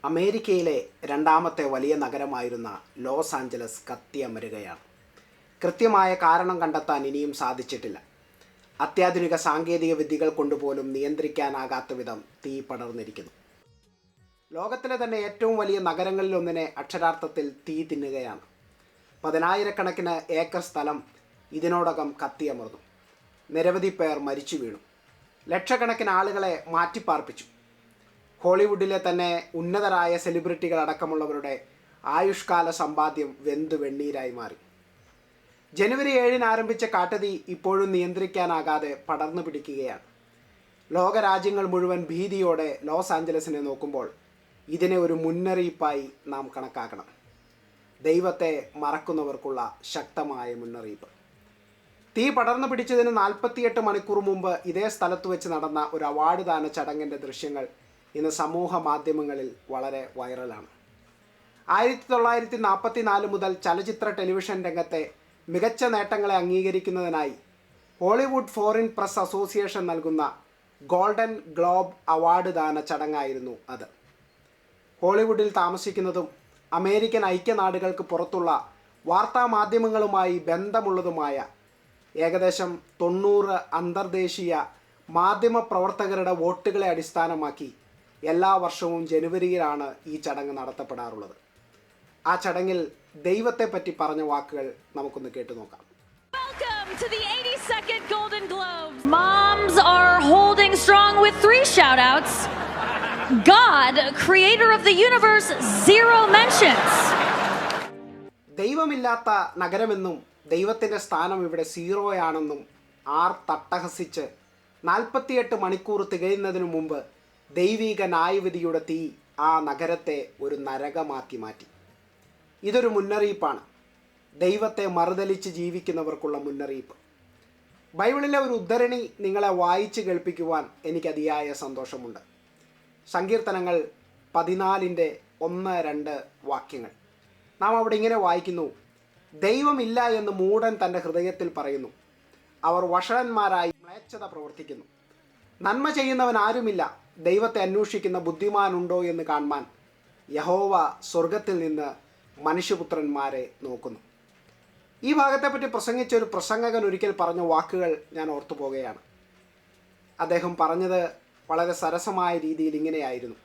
അമേരിക്കയിലെ രണ്ടാമത്തെ വലിയ നഗരമായിരുന്ന ലോസ് ആഞ്ചലസ് കത്തിയമരുകയാണ്. കൃത്യമായ കാരണം കണ്ടെത്താൻ ഇനിയും സാധിച്ചിട്ടില്ല. അത്യാധുനിക സാങ്കേതിക വിദ്യകൾ കൊണ്ടുപോലും നിയന്ത്രിക്കാനാകാത്ത വിധം തീ പടർന്നിരിക്കുന്നു. ലോകത്തിലെ തന്നെ ഏറ്റവും വലിയ നഗരങ്ങളിലൊന്നിനെ അക്ഷരാർത്ഥത്തിൽ തീ തിന്നുകയാണ്. 10,000-കണക്കിന് ഏക്കർ സ്ഥലം ഇതിനോടകം കത്തിയമർന്നു. നിരവധി പേർ മരിച്ചു വീണു. ലക്ഷക്കണക്കിന് ആളുകളെ മാറ്റിപ്പാർപ്പിച്ചു. ഹോളിവുഡിലെ തന്നെ ഉന്നതരായ സെലിബ്രിറ്റികൾ അടക്കമുള്ളവരുടെ ആയുഷ്കാല സമ്പാദ്യം വെന്തു വെണ്ണീരായി മാറി. ജനുവരി 7-ന് ആരംഭിച്ച കാട്ടുതീ ഇപ്പോഴും നിയന്ത്രിക്കാനാകാതെ പടർന്നു പിടിക്കുകയാണ്. ലോകരാജ്യങ്ങൾ മുഴുവൻ ഭീതിയോടെ ലോസ് ആഞ്ചലസിനെ നോക്കുമ്പോൾ ഇതിനെ ഒരു മുന്നറിയിപ്പായി നാം കണക്കാക്കണം. ദൈവത്തെ മറക്കുന്നവർക്കുള്ള ശക്തമായ മുന്നറിയിപ്പ്. തീ പടർന്നു പിടിച്ചതിന് 48 മണിക്കൂർ മുമ്പ് ഇതേ സ്ഥലത്ത് വെച്ച് നടന്ന ഒരു അവാർഡ് ദാന ചടങ്ങിൻ്റെ ദൃശ്യങ്ങൾ ഇന്ന് സമൂഹ മാധ്യമങ്ങളിൽ വളരെ വൈറലാണ്. 1944 മുതൽ ചലച്ചിത്ര ടെലിവിഷൻ രംഗത്തെ മികച്ച നേട്ടങ്ങളെ അംഗീകരിക്കുന്നതിനായി ഹോളിവുഡ് ഫോറിൻ പ്രസ് അസോസിയേഷൻ നൽകുന്ന ഗോൾഡൻ ഗ്ലോബ് അവാർഡ് ദാന ചടങ്ങായിരുന്നു അത്. ഹോളിവുഡിൽ താമസിക്കുന്നതും അമേരിക്കൻ ഐക്യനാടുകൾക്ക് പുറത്തുള്ള വാർത്താമാധ്യമങ്ങളുമായി ബന്ധമുള്ളതുമായ ഏകദേശം 90 അന്തർദേശീയ മാധ്യമപ്രവർത്തകരുടെ വോട്ടുകളെ അടിസ്ഥാനമാക്കി എല്ലാ വർഷവും ജനുവരിയിലാണ് ഈ ചടങ്ങ് നടത്തപ്പെടാറുള്ളത്. ആ ചടങ്ങിൽ ദൈവത്തെപ്പറ്റി പറഞ്ഞ വാക്കുകൾ നമുക്കൊന്ന് കേട്ടു നോക്കാം. Welcome to the 82nd Golden Globes. Moms are holding strong with 3 shout-outs. God, creator of the universe, 0 mentions. ദൈവമില്ലാത്ത നഗരമെന്നും ദൈവത്തിൻ്റെ സ്ഥാനം ഇവിടെ 0 ആർ തട്ടഹസിച്ച് 48 മണിക്കൂർ തികയുന്നതിനു മുമ്പ് ദൈവിക ന്യായവിധിയുടെ തീ ആ നഗരത്തെ ഒരു നരകമാക്കി മാറ്റി. ഇതൊരു മുന്നറിയിപ്പാണ്, ദൈവത്തെ മറുതലിച്ച് ജീവിക്കുന്നവർക്കുള്ള മുന്നറിയിപ്പ്. ബൈബിളിലെ ഒരു ഉദ്ധരണി നിങ്ങളെ വായിച്ച് കേൾപ്പിക്കുവാൻ എനിക്ക് അതിയായ സന്തോഷമുണ്ട്. സങ്കീർത്തനങ്ങൾ 14:1-2 വാക്യങ്ങൾ. നാം അവിടെ ഇങ്ങനെ വായിക്കുന്നു: ദൈവമില്ല എന്ന് മൂഢൻ തൻ്റെ ഹൃദയത്തിൽ പറയുന്നു, അവർ വഷളന്മാരായി മ്ലേച്ഛത പ്രവർത്തിക്കുന്നു. നന്മ ചെയ്യുന്നവൻ ആരുമില്ല, ദൈവത്തെ അന്വേഷിക്കുന്ന ബുദ്ധിമാനുണ്ടോ എന്ന് കാണുവാൻ യഹോവ സ്വർഗത്തിൽ നിന്ന് മനുഷ്യപുത്രന്മാരെ നോക്കുന്നു. ഈ ഭാഗത്തെപ്പറ്റി പ്രസംഗിച്ച ഒരു പ്രസംഗകൻ ഒരിക്കൽ പറഞ്ഞ വാക്കുകൾ ഞാൻ ഓർത്തു പോകുകയാണ്. അദ്ദേഹം പറഞ്ഞത് വളരെ സരസമായ രീതിയിൽ ഇങ്ങനെയായിരുന്നു: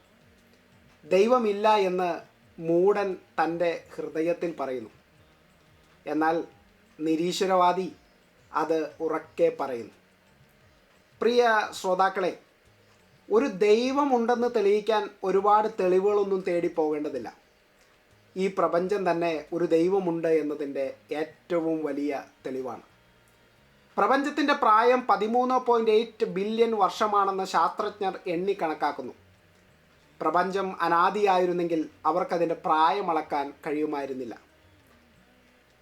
ദൈവമില്ല എന്ന് മൂഢൻ തൻ്റെ ഹൃദയത്തിൽ പറയുന്നു, എന്നാൽ നിരീശ്വരവാദി അത് ഉറക്കെ പറയുന്നു. പ്രിയ ശ്രോതാക്കളെ, ഒരു ദൈവമുണ്ടെന്ന് തെളിയിക്കാൻ ഒരുപാട് തെളിവുകളൊന്നും തേടി പോകേണ്ടതില്ല. ഈ പ്രപഞ്ചം തന്നെ ഒരു ദൈവമുണ്ട് എന്നതിൻ്റെ ഏറ്റവും വലിയ തെളിവാണ്. പ്രപഞ്ചത്തിൻ്റെ പ്രായം 13.8 ബില്യൺ വർഷമാണെന്ന് ശാസ്ത്രജ്ഞർ എണ്ണിക്കണക്കാക്കുന്നു. പ്രപഞ്ചം അനാദിയായിരുന്നെങ്കിൽ അവർക്കതിൻ്റെ പ്രായം അളക്കാൻ കഴിയുമായിരുന്നില്ല.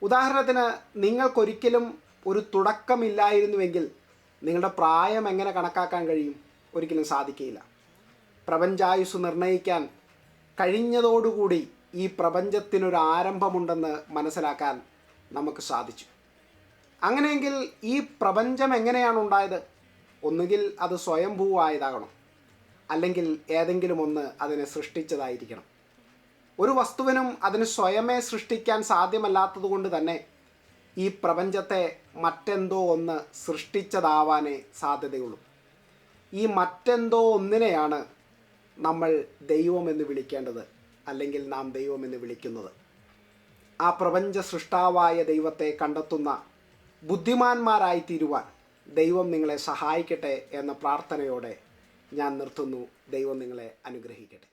ഉദാഹരണത്തിന്, നിങ്ങൾക്കൊരിക്കലും ഒരു തുടക്കമില്ലായിരുന്നുവെങ്കിൽ നിങ്ങളുടെ പ്രായം എങ്ങനെ കണക്കാക്കാൻ കഴിയും? ഒരിക്കലും സാധിക്കുകയില്ല. പ്രപഞ്ചായുസ് നിർണ്ണയിക്കാൻ കഴിഞ്ഞതോടുകൂടി ഈ പ്രപഞ്ചത്തിനൊരു ആരംഭമുണ്ടെന്ന് മനസ്സിലാക്കാൻ നമുക്ക് സാധിച്ചു. അങ്ങനെയെങ്കിൽ ഈ പ്രപഞ്ചം എങ്ങനെയാണ് ഉണ്ടായത്? ഒന്നുകിൽ അത് സ്വയംഭൂവായതാകണം, അല്ലെങ്കിൽ ഏതെങ്കിലും ഒന്ന് അതിനെ സൃഷ്ടിച്ചതായിരിക്കണം. ഒരു വസ്തുവിനും അതിന് സ്വയമേ സൃഷ്ടിക്കാൻ സാധ്യമല്ലാത്തതുകൊണ്ട് തന്നെ ഈ പ്രപഞ്ചത്തെ മറ്റെന്തോ ഒന്ന് സൃഷ്ടിച്ചതാവാനേ സാധ്യതയുള്ളൂ. ഈ മറ്റെന്തോ ഒന്നിനെയാണ് നമ്മൾ ദൈവമെന്ന് വിളിക്കേണ്ടത്, അല്ലെങ്കിൽ നാം ദൈവമെന്ന് വിളിക്കുന്നത്. ആ പ്രപഞ്ച സൃഷ്ടാവായ ദൈവത്തെ കണ്ടെത്തുന്ന ബുദ്ധിമാന്മാരായി തീരുവാൻ ദൈവം നിങ്ങളെ സഹായിക്കട്ടെ എന്ന പ്രാർത്ഥനയോടെ ഞാൻ നിർത്തുന്നു. ദൈവം നിങ്ങളെ അനുഗ്രഹിക്കട്ടെ.